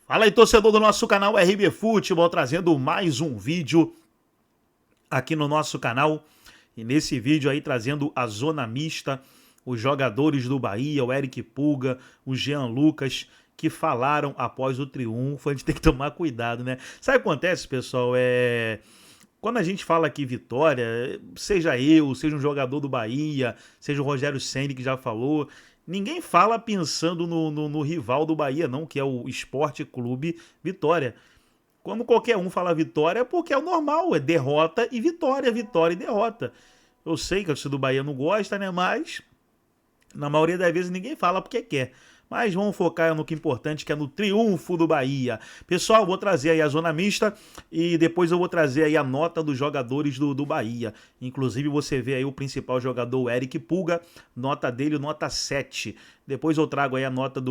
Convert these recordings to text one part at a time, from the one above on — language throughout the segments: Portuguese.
Fala aí, torcedor do nosso canal RB Futebol, trazendo mais um vídeo aqui no nosso canal. E nesse vídeo aí trazendo a zona mista, os jogadores do Bahia, o Eric Pulga, o Jean Lucas, que falaram após o triunfo. A gente tem que tomar cuidado, né? Sabe o que acontece, pessoal? Quando a gente fala aqui vitória, seja eu, seja um jogador do Bahia, seja o Rogério Ceni que já falou, ninguém fala pensando no rival do Bahia, não, que é o Sport Clube Vitória. Quando qualquer um fala vitória é porque é o normal, é derrota e vitória, vitória e derrota. Eu sei que a torcida do Bahia não gosta, né? Mas na maioria das vezes ninguém fala porque quer. Mas vamos focar no que é importante, que é no triunfo do Bahia. Pessoal, vou trazer aí a zona mista e depois eu vou trazer aí a nota dos jogadores do Bahia. Inclusive você vê aí o principal jogador, o Eric Pulga, nota dele, nota 7. Depois eu trago aí a nota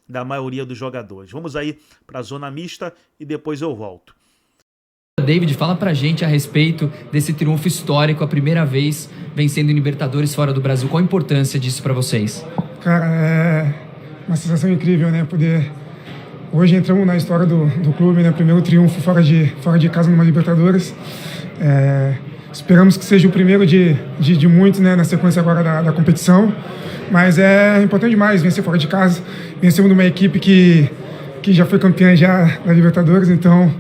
da maioria dos jogadores. Vamos aí para a zona mista e depois eu volto. David, fala pra gente a respeito desse triunfo histórico, a primeira vez vencendo em Libertadores fora do Brasil. Qual a importância disso pra vocês? Cara, é uma sensação incrível, né? Poder... Hoje entramos na história do clube, né? Primeiro triunfo fora de casa numa Libertadores. Esperamos que seja o primeiro de muitos, né? Na sequência agora da competição. Mas é importante demais vencer fora de casa. Vencemos numa equipe que já foi campeã já da Libertadores, então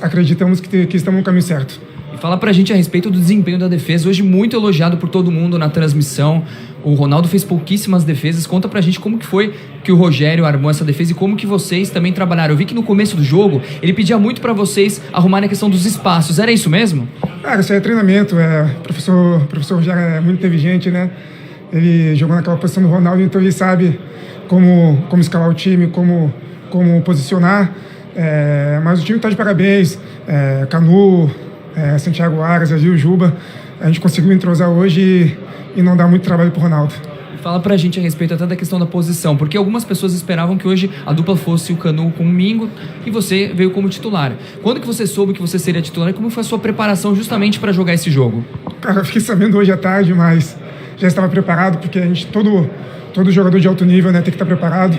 acreditamos que estamos no caminho certo. E fala pra gente a respeito do desempenho da defesa, hoje muito elogiado por todo mundo na transmissão. O Ronaldo fez pouquíssimas defesas. Conta pra gente como que foi que o Rogério armou essa defesa e como que vocês também trabalharam. Eu vi que no começo do jogo ele pedia muito pra vocês arrumarem a questão dos espaços. Era isso mesmo? Cara, isso é treinamento. O professor Rogério é muito inteligente, né? Ele jogou naquela posição do Ronaldo, então ele sabe como escalar o time, como posicionar. Mas o time está de parabéns. Canu, Santiago Aras, Agil, Juba. A gente conseguiu entrosar hoje e não dar muito trabalho para o Ronaldo. Fala pra gente a respeito até da questão da posição, porque algumas pessoas esperavam que hoje a dupla fosse o Canu com o Mingo e você veio como titular. Quando que você soube que você seria titular e como foi a sua preparação justamente para jogar esse jogo? Cara, eu fiquei sabendo hoje à tarde, mas já estava preparado, porque a gente, todo jogador de alto nível, né, tem que estar preparado.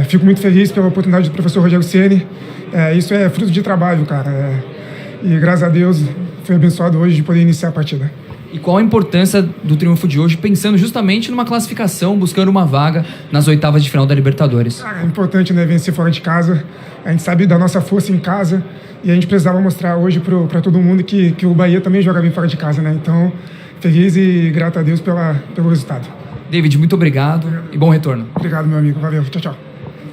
Fico muito feliz pela oportunidade do professor Rogério Ceni. Isso é fruto de trabalho, cara. E graças a Deus fui abençoado hoje de poder iniciar a partida. E qual a importância do triunfo de hoje, pensando justamente numa classificação, buscando uma vaga nas oitavas de final da Libertadores? É importante, né, vencer fora de casa. A gente sabe da nossa força em casa e a gente precisava mostrar hoje para todo mundo que o Bahia também joga bem fora de casa, né? Então, feliz e grato a Deus pelo resultado. David, muito obrigado e bom retorno. Obrigado, meu amigo. Valeu. Tchau, tchau.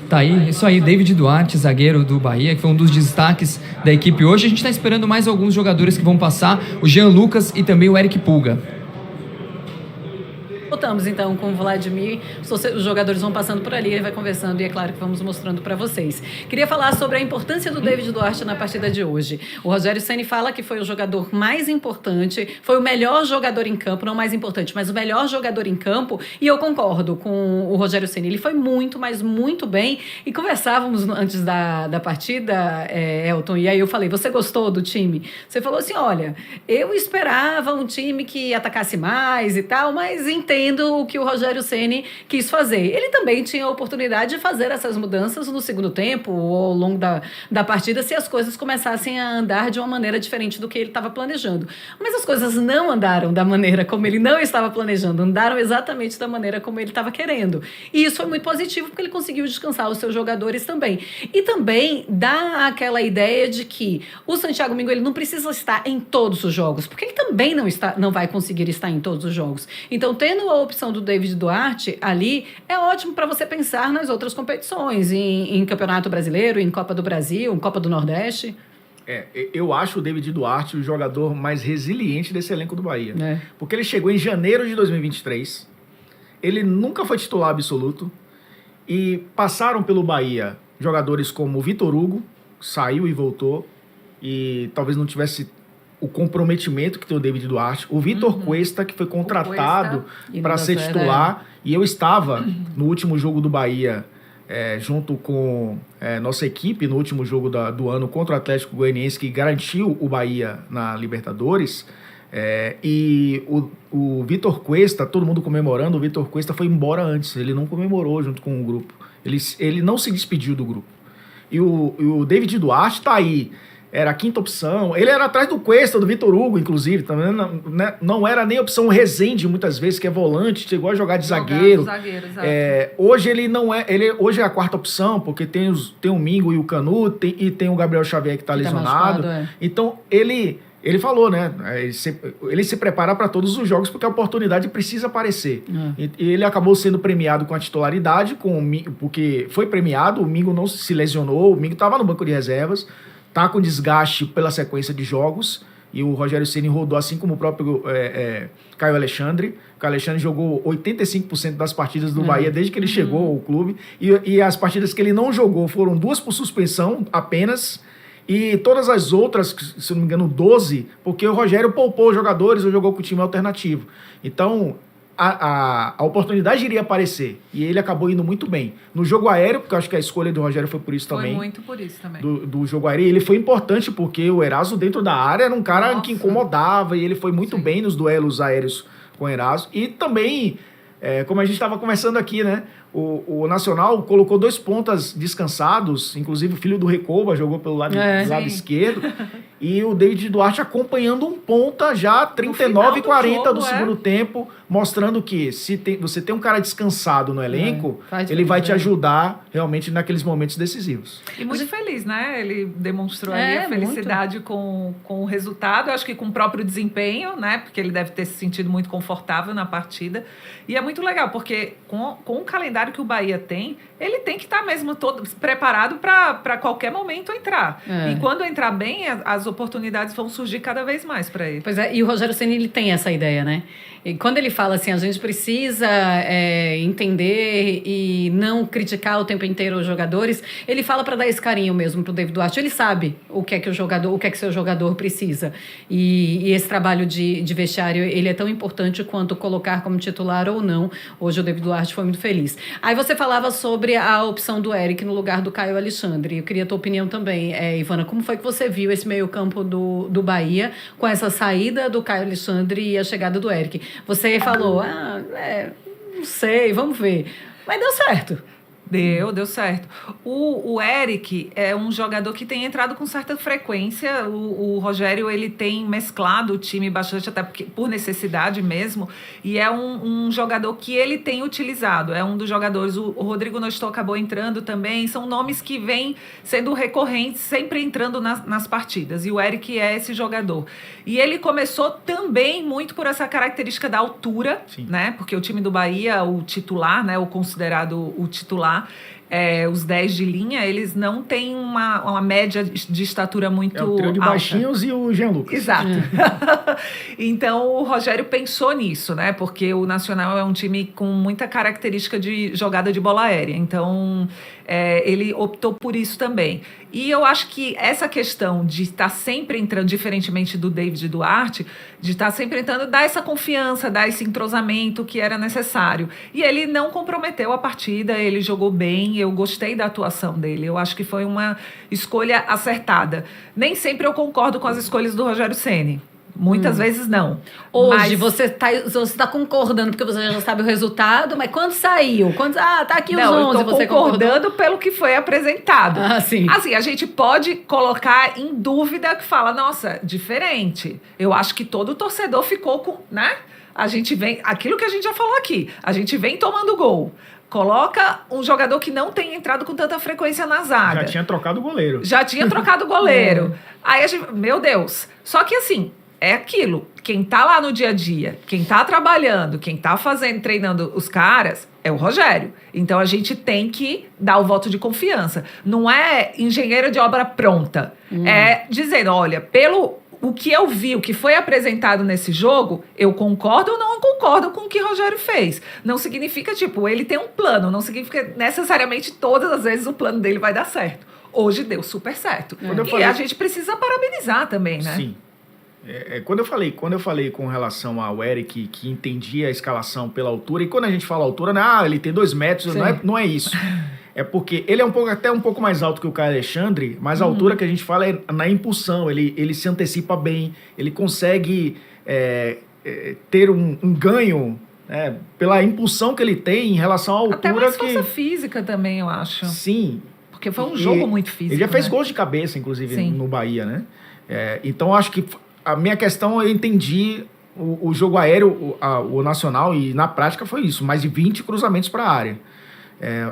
Tá aí, isso aí, David Duarte, zagueiro do Bahia, que foi um dos destaques da equipe hoje. A gente está esperando mais alguns jogadores que vão passar, o Jean Lucas e também o Eric Pulga. Voltamos então com o Vladimir, os jogadores vão passando por ali, ele vai conversando e é claro que vamos mostrando para vocês. Queria falar sobre a importância do David Duarte na partida de hoje. O Rogério Ceni fala que foi o jogador mais importante, foi o melhor jogador em campo, não mais importante, mas o melhor jogador em campo, e eu concordo com o Rogério Ceni, ele foi muito, mas muito bem, e conversávamos antes da partida, Elton, e aí eu falei, você gostou do time? Você falou assim, olha, eu esperava um time que atacasse mais e tal, mas entendo o que o Rogério Ceni quis fazer. Ele também tinha a oportunidade de fazer essas mudanças no segundo tempo ou ao longo da partida se as coisas começassem a andar de uma maneira diferente do que ele estava planejando. Mas as coisas não andaram da maneira como ele não estava planejando, andaram exatamente da maneira como ele estava querendo. E isso foi muito positivo porque ele conseguiu descansar os seus jogadores também. E também dá aquela ideia de que o Santiago Mingo ele não precisa estar em todos os jogos, porque ele também não vai conseguir estar em todos os jogos. Então, tendo a opção do David Duarte ali, é ótimo para você pensar nas outras competições, em Campeonato Brasileiro, em Copa do Brasil, em Copa do Nordeste. Eu acho o David Duarte o jogador mais resiliente desse elenco do Bahia. Porque ele chegou em janeiro de 2023, ele nunca foi titular absoluto, e passaram pelo Bahia jogadores como o Vitor Hugo, saiu e voltou, e talvez não tivesse o comprometimento que tem o David Duarte, o Vitor Cuesta, que foi contratado para ser titular, e eu estava no último jogo do Bahia, junto com nossa equipe, no último jogo do ano contra o Atlético Goianiense, que garantiu o Bahia na Libertadores, e o Vitor Cuesta, todo mundo comemorando, o Vitor Cuesta foi embora antes, ele não comemorou junto com o grupo. Ele não se despediu do grupo. E o David Duarte tá aí. Era a quinta opção. Ele era atrás do Cuesta, do Vitor Hugo, inclusive. Também não era nem a opção Rezende, muitas vezes, que é volante, chegou a jogar de zagueiro. Hoje ele não é. Hoje é a quarta opção, porque tem o Mingo e o Canu, e tem o Gabriel Xavier que tá lesionado. Machucado, Então, ele falou, né? Ele se prepara para todos os jogos porque a oportunidade precisa aparecer. E ele acabou sendo premiado com a titularidade, porque foi premiado, o Mingo não se lesionou, o Mingo estava no banco de reservas, tá com desgaste pela sequência de jogos, e o Rogério Ceni rodou assim como o próprio Caio Alexandre. O Caio Alexandre jogou 85% das partidas do Bahia desde que ele chegou ao clube, e as partidas que ele não jogou foram 2 por suspensão apenas, e todas as outras, se não me engano, 12, porque o Rogério poupou os jogadores ou jogou com o time alternativo. Então, a oportunidade iria aparecer. E ele acabou indo muito bem. No jogo aéreo, porque eu acho que a escolha do Rogério foi por isso também. Foi muito por isso também. Do jogo aéreo. Ele foi importante porque o Eraso, dentro da área, era um cara que incomodava. E ele foi muito bem nos duelos aéreos com o Eraso. E também, como a gente estava conversando aqui, né? O Nacional colocou 2 pontas descansados, inclusive o filho do Recoba jogou pelo lado esquerdo, e o David Duarte acompanhando um ponta já 39 e 40 do segundo tempo, mostrando que você tem um cara descansado no elenco, ele vai te ajudar realmente naqueles momentos decisivos. E muito feliz, né? Ele demonstrou aí a felicidade com o resultado, eu acho que com o próprio desempenho, né? Porque ele deve ter se sentido muito confortável na partida. E é muito legal, porque com o calendário que o Bahia tem, ele tem que estar mesmo todo preparado para qualquer momento entrar. E quando entrar bem, as oportunidades vão surgir cada vez mais para ele. Pois é, e o Rogério Ceni, ele tem essa ideia, né? E quando ele fala assim, a gente precisa entender e não criticar o tempo inteiro os jogadores, ele fala para dar esse carinho mesmo pro David Duarte. Ele sabe o que é que seu jogador precisa. E esse trabalho de vestiário, ele é tão importante quanto colocar como titular ou não. Hoje o David Duarte foi muito feliz. Aí você falava sobre a opção do Eric no lugar do Caio Alexandre. Eu queria a tua opinião também, Ivana. Como foi que você viu esse meio-campo do Bahia com essa saída do Caio Alexandre e a chegada do Eric? Você falou, não sei, vamos ver. Mas deu certo. Deu certo. O Eric é um jogador que tem entrado com certa frequência. O Rogério, ele tem mesclado o time bastante, até porque, por necessidade mesmo, e é um jogador que ele tem utilizado. É um dos jogadores, o Rodrigo Nostô acabou entrando também, são nomes que vêm sendo recorrentes, sempre entrando nas partidas, e o Eric é esse jogador. E ele começou também muito por essa característica da altura, né? Porque o time do Bahia, o titular, né? O considerado o titular, os 10 de linha, eles não têm uma média de estatura muito alta. É o trio de baixinhos e o Jean Lucas. Exato. Então, o Rogério pensou nisso, né? Porque o Nacional é um time com muita característica de jogada de bola aérea. Então, ele optou por isso também. E eu acho que essa questão de estar sempre entrando, diferentemente do David Duarte, de estar sempre entrando, dá essa confiança, dá esse entrosamento que era necessário. E ele não comprometeu a partida, ele jogou bem, eu gostei da atuação dele. Eu acho que foi uma escolha acertada. Nem sempre eu concordo com as escolhas do Rogério Ceni. Muitas vezes não. Hoje você tá concordando porque você já sabe o resultado, mas quando saiu? Tá aqui os 11, eu tô você concordando pelo que foi apresentado. Sim. Assim, a gente pode colocar em dúvida que fala, nossa, diferente. Eu acho que todo torcedor ficou com, né? A gente vem, aquilo que a gente já falou aqui, a gente vem tomando gol. Coloca um jogador que não tem entrado com tanta frequência na zaga. Já tinha trocado o goleiro. Aí a gente, meu Deus. Só que assim, é aquilo, quem tá lá no dia a dia, quem tá trabalhando, quem tá treinando os caras, é o Rogério. Então a gente tem que dar o voto de confiança. Não é engenheiro de obra pronta. É dizendo, olha, pelo o que eu vi, o que foi apresentado nesse jogo, eu concordo ou não concordo com o que o Rogério fez. Não significa, ele tem um plano, não significa necessariamente todas as vezes o plano dele vai dar certo. Hoje deu super certo. E a gente precisa parabenizar também, né? Sim. Quando eu falei com relação ao Eric, que entendia a escalação pela altura, e quando a gente fala altura, ele tem 2 metros, não é isso. É porque ele é até um pouco mais alto que o Caio Alexandre, mas a altura que a gente fala é na impulsão, ele se antecipa bem, ele consegue ter um ganho Pela impulsão que ele tem em relação à altura. Até mais força física também, eu acho. Sim. Porque foi um jogo muito físico. Ele já fez gols de cabeça, inclusive, no Bahia, né? Então, acho que a minha questão, eu entendi o jogo aéreo, o nacional, e na prática foi isso. Mais de 20 cruzamentos para a área.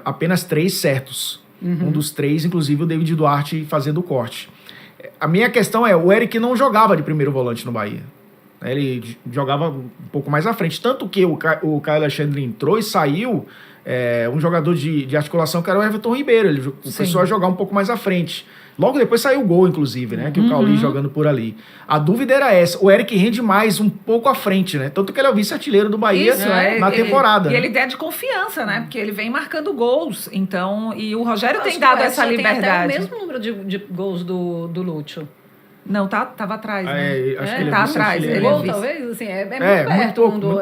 Apenas 3 certos. Um dos 3, inclusive, o David Duarte fazendo o corte. A minha questão o Eric não jogava de primeiro volante no Bahia. Ele jogava um pouco mais à frente. Tanto que o Caio Alexandre entrou e saiu um jogador de articulação que era o Everton Ribeiro. Ele começou a jogar um pouco mais à frente. Logo depois saiu o gol, inclusive, né? Que o Cauli jogando por ali. A dúvida era essa. O Eric rende mais um pouco à frente, né? Tanto que ele é o vice-artilheiro do Bahia na temporada. E ele é de confiança, né? Porque ele vem marcando gols. Então, e o Rogério tem dado essa liberdade. Tem até o mesmo número de gols do Lúcio. Não, tava atrás, né? Acho que ele tá atrás. Ele gol, talvez, assim, muito perto. Muito pouco,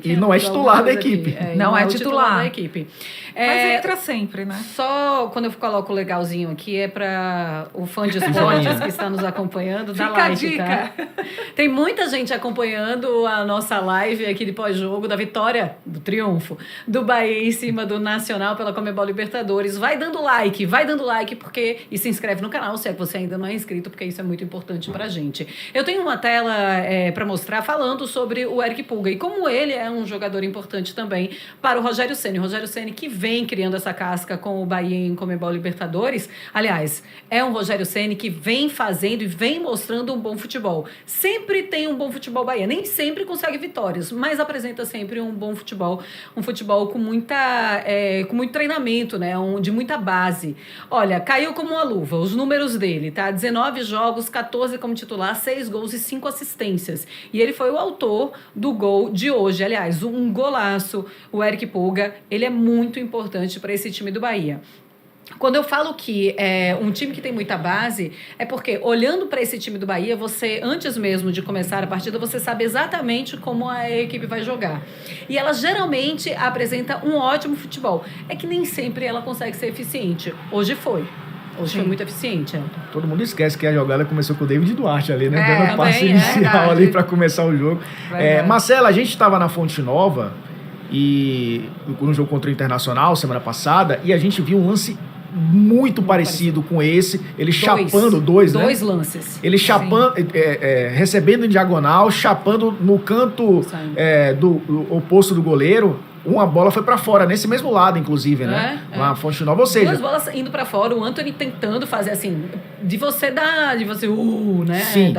e não é titular da equipe. Não é titular da equipe. Mas entra sempre, né? Só quando eu coloco o legalzinho aqui, é para o fã de esportes que está nos acompanhando, dá like, a dica. Tá? Tem muita gente acompanhando a nossa live aqui de pós-jogo da vitória, do triunfo, do Bahia em cima do Nacional pela Conmebol Libertadores. Vai dando like, e se inscreve no canal, se é que você ainda não é inscrito, porque isso é muito importante pra gente. Eu tenho uma tela para mostrar falando sobre o Eric Pulga e como ele é um jogador importante também para o Rogério Ceni. O Rogério Ceni que vem criando essa casca com o Bahia em Conmebol Libertadores. Aliás, é um Rogério Ceni que vem fazendo e vem mostrando um bom futebol. Sempre tem um bom futebol Bahia. Nem sempre consegue vitórias, mas apresenta sempre um bom futebol. Um futebol com muito treinamento, né? De muita base. Olha, caiu como uma luva. Os números dele, tá? 19 jogos, 14 como titular, 6 gols e 5 assistências. E ele foi o autor do gol de hoje. Aliás, um golaço. O Eric Pulga, ele é muito importante para esse time do Bahia. Quando eu falo que é um time que tem muita base, é porque olhando para esse time do Bahia, você, antes mesmo de começar a partida, você sabe exatamente como a equipe vai jogar. E ela geralmente apresenta um ótimo futebol. É que nem sempre ela consegue ser eficiente. Hoje foi. Hoje foi muito eficiente. Todo mundo esquece que a jogada começou com o David Duarte ali, né? Dando o passe inicial ali para começar o jogo. Marcela, a gente estava na Fonte Nova e no jogo contra o Internacional semana passada e a gente viu um lance muito parecido com esse, ele chapando dois lances. Ele chapando, recebendo em diagonal, chapando no canto do oposto do goleiro. Uma bola foi pra fora, nesse mesmo lado, inclusive, né? Na Fonte Nova, ou seja... 2 bolas indo pra fora, o Antony tentando fazer assim, de você, né? Sim.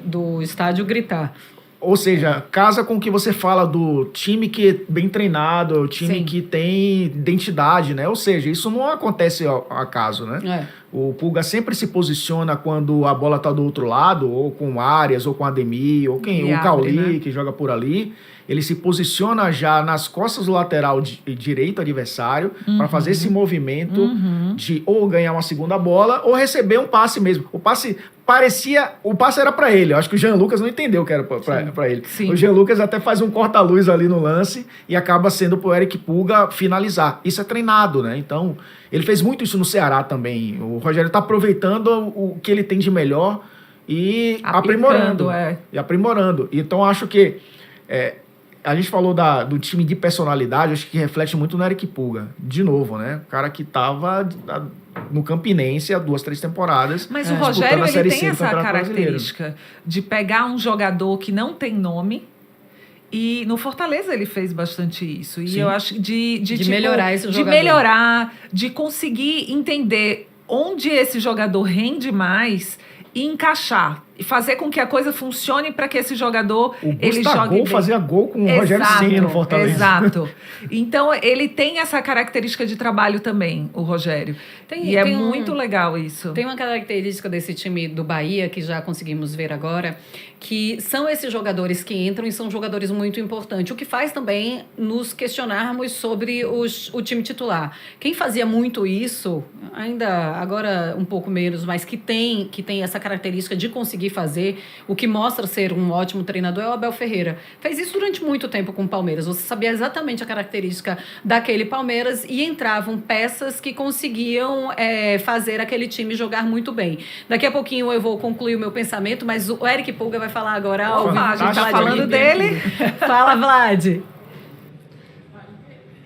Do estádio gritar. Ou seja, casa com o que você fala do time que é bem treinado, o time que tem identidade, né? Ou seja, isso não acontece ao acaso, né? O Pulga sempre se posiciona quando a bola tá do outro lado, ou com o Arias, ou com o Ademir, ou o Cauli, né? Que joga por ali. Ele se posiciona já nas costas do lateral direito adversário para fazer esse movimento de ou ganhar uma segunda bola ou receber um passe mesmo. O passe era para ele. Eu acho que o Jean Lucas não entendeu que era para ele. Sim. O Jean Lucas até faz um corta-luz ali no lance e acaba sendo pro Eric Pulga finalizar. Isso é treinado, né? Então, ele fez muito isso no Ceará também. O Rogério tá aproveitando o que ele tem de melhor e aprimorando. E aprimorando. Então, acho que a gente falou do time de personalidade, acho que reflete muito no Eric Pulga. De novo, né? O cara que tava no Campinense há 2, 3 temporadas. Mas o Rogério, ele tem essa característica de pegar um jogador que não tem nome. E no Fortaleza ele fez bastante isso. E eu acho de melhorar esse jogador. De melhorar, de conseguir entender onde esse jogador rende mais e encaixar. E fazer com que a coisa funcione para que esse jogador ele jogue bem. Fazia gol com o Rogério Ceni no Fortaleza. Exato. Então, ele tem essa característica de trabalho também, o Rogério. E é muito legal isso. Tem uma característica desse time do Bahia, que já conseguimos ver agora, que são esses jogadores que entram e são jogadores muito importantes. O que faz também nos questionarmos sobre o time titular. Quem fazia muito isso, ainda agora um pouco menos, mas que tem essa característica de conseguir fazer, o que mostra ser um ótimo treinador é o Abel Ferreira. Fez isso durante muito tempo com o Palmeiras. Você sabia exatamente a característica daquele Palmeiras e entravam peças que conseguiam fazer aquele time jogar muito bem. Daqui a pouquinho eu vou concluir o meu pensamento, mas o Eric Pulga vai falar agora. A gente tá falando dele. Fala, Vlad.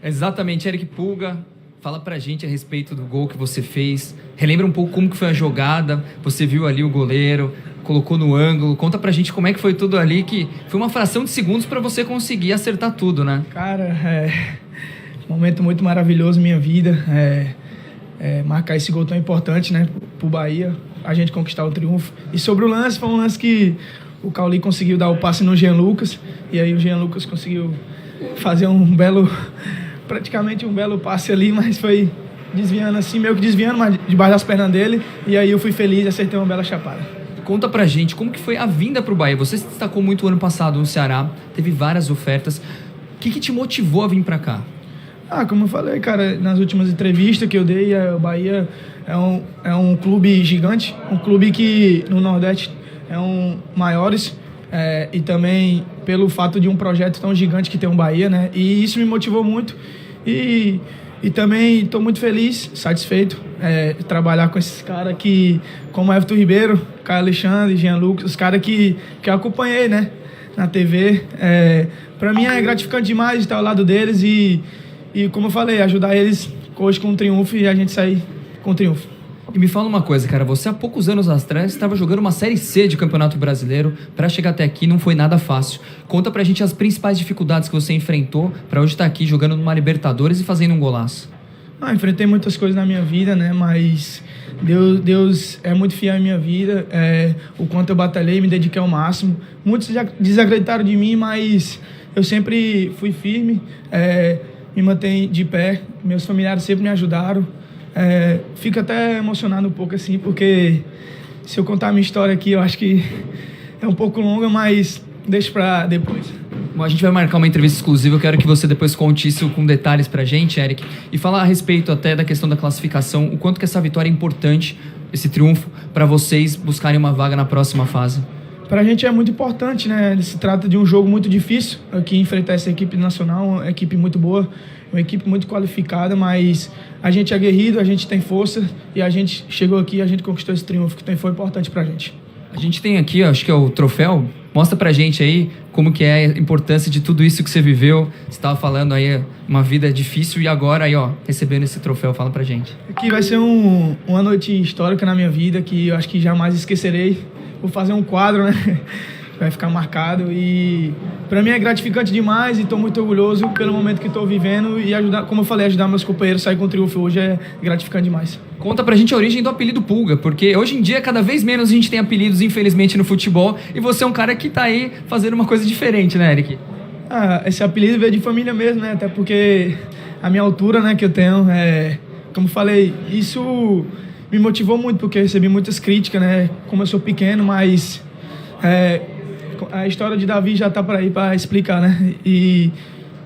Exatamente, Eric Pulga, fala pra gente a respeito do gol que você fez. Relembra um pouco como que foi a jogada, você viu ali o goleiro, colocou no ângulo. Conta pra gente como é que foi tudo ali, que foi uma fração de segundos pra você conseguir acertar tudo, né? Cara, um momento muito maravilhoso na minha vida. Marcar esse gol tão importante, né, pro Bahia, a gente conquistar o triunfo. E sobre o lance, foi um lance que o Cauli conseguiu dar o passe no Jean Lucas, e aí o Jean Lucas conseguiu fazer praticamente um belo passe ali, mas foi desviando assim, meio que desviando, mas debaixo das pernas dele, e aí eu fui feliz e acertei uma bela chapada. Conta pra gente como que foi a vinda pro Bahia. Você se destacou muito ano passado no Ceará, teve várias ofertas. O que te motivou a vir pra cá? Como eu falei, cara, nas últimas entrevistas que eu dei, o Bahia é um clube gigante, um clube que no Nordeste é um maiores, e também pelo fato de um projeto tão gigante que tem o Bahia, né? E isso me motivou muito e também estou muito feliz, satisfeito de trabalhar com esses caras que, como Everton Ribeiro, Caio Alexandre, Jean Lucas, os caras que eu acompanhei, né, na TV. Para mim é gratificante demais estar ao lado deles e como eu falei, ajudar eles hoje com um triunfo e a gente sair com um triunfo. E me fala uma coisa, cara, você há poucos anos atrás estava jogando uma Série C de Campeonato Brasileiro, para chegar até aqui não foi nada fácil. Conta pra gente as principais dificuldades que você enfrentou para hoje estar aqui jogando numa Libertadores e fazendo um golaço. Enfrentei muitas coisas na minha vida, né, mas Deus é muito fiel em minha vida, o quanto eu batalhei, me dediquei ao máximo. Muitos já desacreditaram de mim, mas eu sempre fui firme, me mantenho de pé, meus familiares sempre me ajudaram. Fico até emocionado um pouco assim, porque se eu contar a minha história aqui, eu acho que é um pouco longa, mas deixa pra depois. Bom, a gente vai marcar uma entrevista exclusiva, eu quero que você depois conte isso com detalhes pra gente, Eric, e falar a respeito até da questão da classificação, o quanto que essa vitória é importante, esse triunfo, para vocês buscarem uma vaga na próxima fase. Pra gente é muito importante, né? Se trata de um jogo muito difícil, aqui enfrentar essa equipe nacional, uma equipe muito boa, uma equipe muito qualificada, mas a gente é aguerrido, a gente tem força e a gente chegou aqui e a gente conquistou esse triunfo, que foi importante pra gente. A gente tem aqui, acho que é o troféu. Mostra pra gente aí como que é a importância de tudo isso que você viveu. Você estava falando aí, uma vida difícil e agora aí, ó, recebendo esse troféu. Fala pra gente. Aqui vai ser uma noite histórica na minha vida que eu acho que jamais esquecerei. Vou fazer um quadro, né? Vai ficar marcado e para mim é gratificante demais e estou muito orgulhoso pelo momento que estou vivendo e ajudar, como eu falei, ajudar meus companheiros a sair com triunfo hoje é gratificante demais. Conta pra gente a origem do apelido Pulga, porque hoje em dia cada vez menos a gente tem apelidos, infelizmente, no futebol, e você é um cara que tá aí fazendo uma coisa diferente, né, Eric? Esse apelido veio de família mesmo, né? Até porque a minha altura, né, que eu tenho, como eu falei, isso me motivou muito, porque eu recebi muitas críticas, né? Como eu sou pequeno, mas a história de Davi já tá por aí para explicar, né? E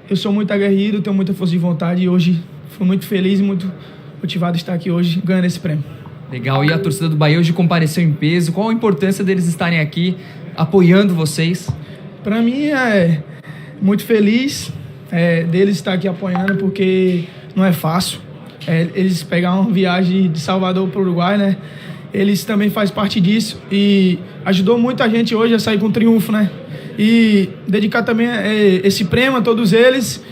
eu sou muito aguerrido, tenho muita força de vontade e hoje fui muito feliz e muito motivado de estar aqui hoje ganhando esse prêmio. Legal, e a torcida do Bahia hoje compareceu em peso. Qual a importância deles estarem aqui apoiando vocês? Para mim é muito feliz deles estar aqui apoiando, porque não é fácil. Eles pegaram uma viagem de Salvador para o Uruguai, né? Eles também fazem parte disso e ajudou muito a gente hoje a sair com triunfo, né? E dedicar também esse prêmio a todos eles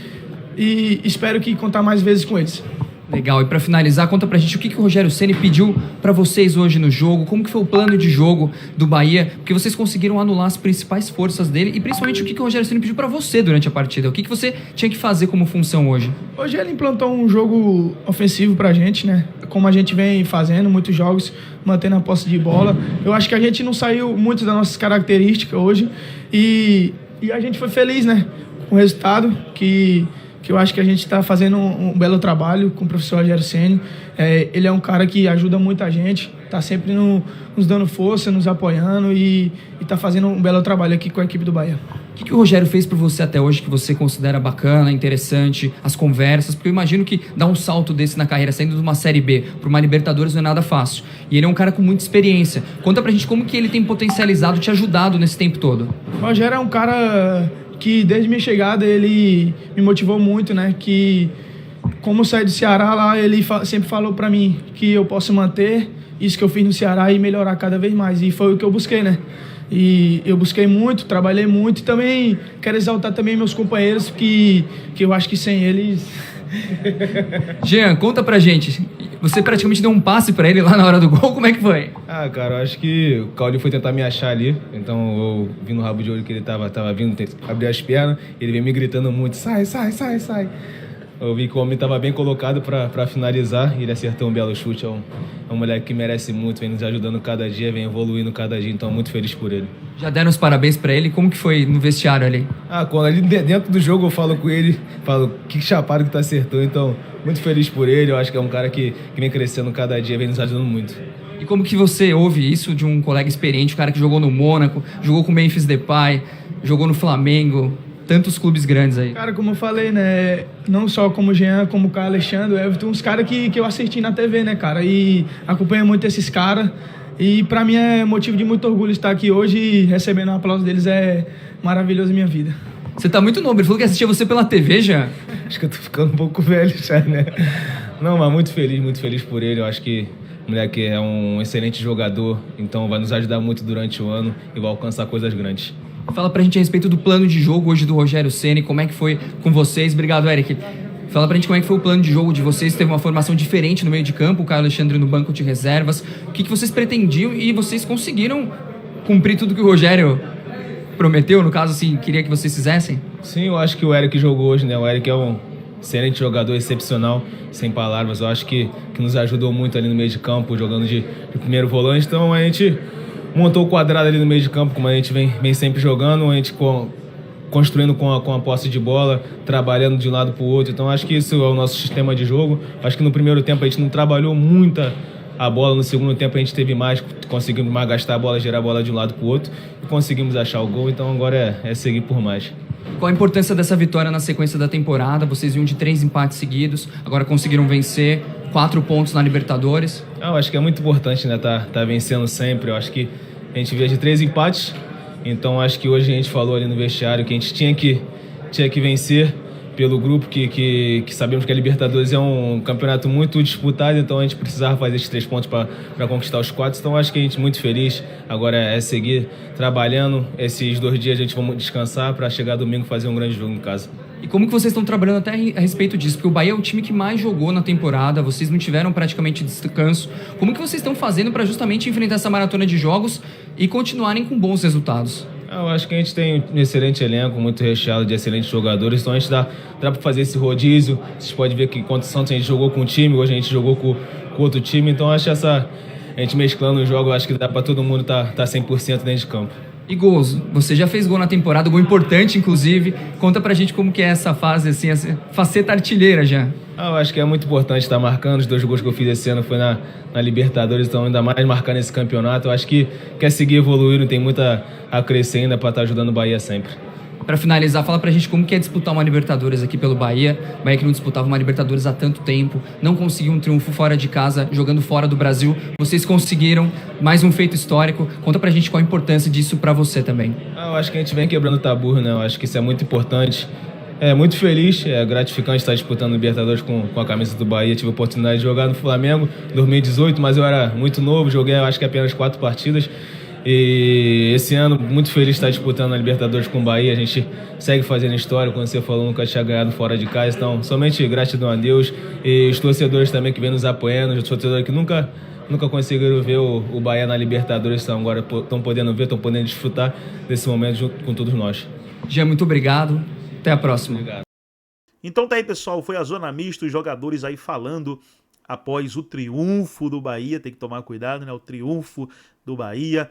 e espero que contar mais vezes com eles. Legal, e para finalizar, conta pra gente o que o Rogério Ceni pediu para vocês hoje no jogo, como que foi o plano de jogo do Bahia, porque vocês conseguiram anular as principais forças dele e principalmente o que o Rogério Ceni pediu para você durante a partida, o que você tinha que fazer como função hoje? Hoje ele implantou um jogo ofensivo pra gente, né? Como a gente vem fazendo muitos jogos, mantendo a posse de bola. Eu acho que a gente não saiu muito das nossas características hoje e a gente foi feliz, né? Com o resultado que eu acho que a gente está fazendo um belo trabalho com o professor Rogério Ceni. Ele é um cara que ajuda muito a gente, está sempre nos dando força, nos apoiando e está fazendo um belo trabalho aqui com a equipe do Bahia. O que o Rogério fez por você até hoje que você considera bacana, interessante, as conversas? Porque eu imagino que dar um salto desse na carreira, saindo de uma Série B para uma Libertadores, não é nada fácil. E ele é um cara com muita experiência. Conta pra gente como que ele tem potencializado, te ajudado nesse tempo todo. O Rogério é um cara que desde minha chegada ele me motivou muito, né? Que como eu saí do Ceará lá, ele sempre falou para mim que eu posso manter isso que eu fiz no Ceará e melhorar cada vez mais. E foi o que eu busquei, né? E eu busquei muito, trabalhei muito e também quero exaltar também meus companheiros, que eu acho que sem eles... Jean, conta pra gente. Você praticamente deu um passe pra ele lá na hora do gol, como é que foi? Ah, cara, eu acho que o Claudio foi tentar me achar ali, então eu vi no rabo de olho que ele tava vindo, abrir as pernas, ele veio me gritando muito, sai, sai, sai, sai. Eu vi que o homem estava bem colocado para finalizar e ele acertou um belo chute. É um moleque que merece muito, vem nos ajudando cada dia, vem evoluindo cada dia, então muito feliz por ele. Já deram os parabéns para ele? Como que foi no vestiário ali? Ah, quando ali dentro do jogo eu falo com ele, falo que chapado que tu acertou, então muito feliz por ele. Eu acho que é um cara que vem crescendo cada dia, vem nos ajudando muito. E como que você ouve isso de um colega experiente, um cara que jogou no Mônaco, jogou com o Memphis Depay, jogou no Flamengo, tantos clubes grandes aí? Cara, como eu falei, né, não só como o Jean, como o Caio Alexandre, o Everton, uns caras que eu assisti na TV, né, cara, e acompanho muito esses caras, e pra mim é motivo de muito orgulho estar aqui hoje e recebendo o aplauso deles é maravilhoso na minha vida. Você tá muito nobre, ele falou que assistia você pela TV já. Acho que eu tô ficando um pouco velho já, né? Não, mas muito feliz por ele. Eu acho que o moleque é um excelente jogador, então vai nos ajudar muito durante o ano e vai alcançar coisas grandes. Fala pra gente a respeito do plano de jogo hoje do Rogério Ceni, como é que foi com vocês? Obrigado, Eric. Fala pra gente como é que foi o plano de jogo de vocês, teve uma formação diferente no meio de campo, o Caio Alexandre no banco de reservas. O que vocês pretendiam e vocês conseguiram cumprir tudo que o Rogério prometeu, no caso, assim, queria que vocês fizessem? Sim, eu acho que o Eric jogou hoje, né? O Eric é um excelente jogador, excepcional, sem palavras. Eu acho que nos ajudou muito ali no meio de campo, jogando de primeiro volante. Então a gente montou o quadrado ali no meio de campo, como a gente vem sempre jogando, a gente construindo com a posse de bola, trabalhando de um lado para o outro. Então acho que isso é o nosso sistema de jogo. Acho que no primeiro tempo a gente não trabalhou muita a bola, no segundo tempo a gente teve mais, conseguimos mais gastar a bola, gerar a bola de um lado para o outro e conseguimos achar o gol. Então agora é seguir por mais. Qual a importância dessa vitória na sequência da temporada? Vocês vinham de 3 empates seguidos, agora conseguiram vencer, 4 pontos na Libertadores. Eu acho que é muito importante, né, tá vencendo sempre. Eu acho que a gente veio de 3 empates, então acho que hoje a gente falou ali no vestiário que a gente tinha que vencer pelo grupo, que sabemos que a Libertadores é um campeonato muito disputado, então a gente precisava fazer esses 3 pontos para conquistar os 4. Então acho que a gente muito feliz, agora é seguir trabalhando. Esses 2 dias a gente vai descansar para chegar domingo fazer um grande jogo em casa. E como que vocês estão trabalhando até a respeito disso? Porque o Bahia é o time que mais jogou na temporada, vocês não tiveram praticamente descanso. Como que vocês estão fazendo para justamente enfrentar essa maratona de jogos e continuarem com bons resultados? Eu acho que a gente tem um excelente elenco, muito recheado de excelentes jogadores, então a gente dá para fazer esse rodízio. Vocês podem ver que contra o Santos a gente jogou com um time, hoje a gente jogou com outro time, então acho que a gente mesclando os jogos, acho que dá para todo mundo tá 100% dentro de campo. E gols, você já fez gol na temporada, gol importante inclusive, conta pra gente como que é essa fase, assim, essa faceta artilheira já. Eu acho que é muito importante estar marcando. Os 2 gols que eu fiz esse ano foi na Libertadores, então ainda mais marcando esse campeonato. Eu acho que quer seguir evoluindo, tem muito a crescer ainda para estar ajudando o Bahia sempre. Para finalizar, fala pra gente como que é disputar uma Libertadores aqui pelo Bahia. Bahia que não disputava uma Libertadores há tanto tempo, não conseguiu um triunfo fora de casa, jogando fora do Brasil. Vocês conseguiram mais um feito histórico. Conta pra gente qual a importância disso pra você também. Eu acho que a gente vem quebrando tabu, né? Eu acho que isso é muito importante. É muito feliz, é gratificante estar disputando Libertadores com a camisa do Bahia. Tive a oportunidade de jogar no Flamengo em 2018, mas eu era muito novo, joguei acho que apenas 4 partidas. E esse ano, muito feliz de estar disputando a Libertadores com o Bahia. A gente segue fazendo história, como você falou, nunca tinha ganhado fora de casa. Então, somente gratidão a Deus e os torcedores também que vêm nos apoiando, os torcedores que nunca conseguiram ver o Bahia na Libertadores, então agora estão podendo ver, estão podendo desfrutar desse momento junto com todos nós. Jean, muito obrigado. Até a próxima. Obrigado. Então tá aí, pessoal, foi a Zona Mista, os jogadores aí falando após o triunfo do Bahia, tem que tomar cuidado, né? O triunfo do Bahia.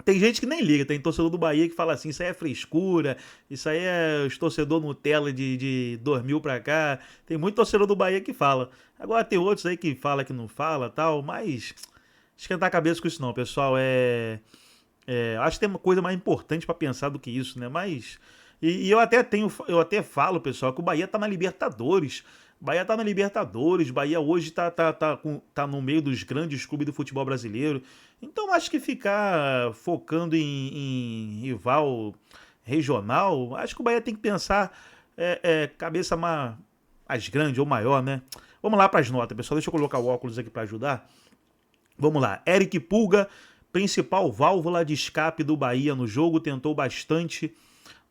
Tem gente que nem liga, tem torcedor do Bahia que fala assim, isso aí é frescura, isso aí é os torcedor Nutella de 2000 pra cá. Tem muito torcedor do Bahia que fala. Agora tem outros aí que fala que não fala tal, mas esquentar a cabeça com isso não, pessoal. Acho que tem uma coisa mais importante pra pensar do que isso, né? Mas... E eu até falo, pessoal, que o Bahia tá na Libertadores. Bahia tá na Libertadores, Bahia hoje tá no meio dos grandes clubes do futebol brasileiro. Então acho que ficar focando em rival regional, acho que o Bahia tem que pensar cabeça mais grande ou maior, né? Vamos lá para as notas, pessoal. Deixa eu colocar o óculos aqui para ajudar. Vamos lá. Eric Pulga, Principal válvula de escape do Bahia no jogo, tentou bastante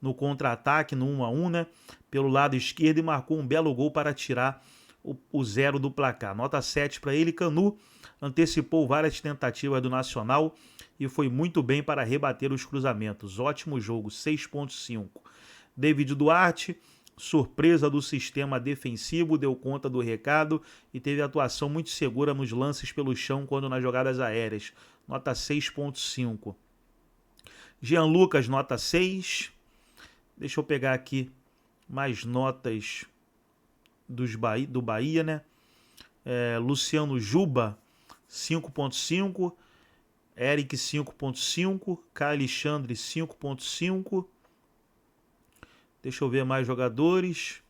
no contra-ataque, no 1-1, né? Pelo lado esquerdo e marcou um belo gol para tirar o 0 do placar. Nota 7 para ele. Canu antecipou várias tentativas do Nacional e foi muito bem para rebater os cruzamentos. Ótimo jogo, 6.5. David Duarte, surpresa do sistema defensivo, deu conta do recado e teve atuação muito segura nos lances pelo chão quando nas jogadas aéreas. Nota 6.5. Jean Lucas, nota 6. Deixa eu pegar aqui mais notas do Bahia, né? Luciano Juba, 5.5. Eric, 5.5. Caio Alexandre, 5.5. Deixa eu ver mais jogadores.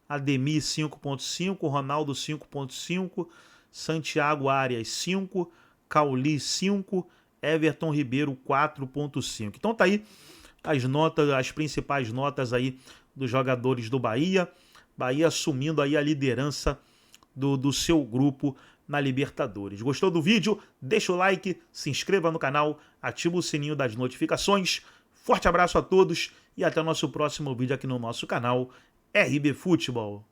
Ademir, 5.5. Ronaldo, 5.5. Santiago Arias, 5. Cauli, 5. Everton Ribeiro, 4.5. Então tá aí as notas, as principais notas aí dos jogadores do Bahia. Bahia assumindo aí a liderança do seu grupo na Libertadores. Gostou do vídeo? Deixa o like, se inscreva no canal, ativa o sininho das notificações. Forte abraço a todos e até o nosso próximo vídeo aqui no nosso canal RB Futebol.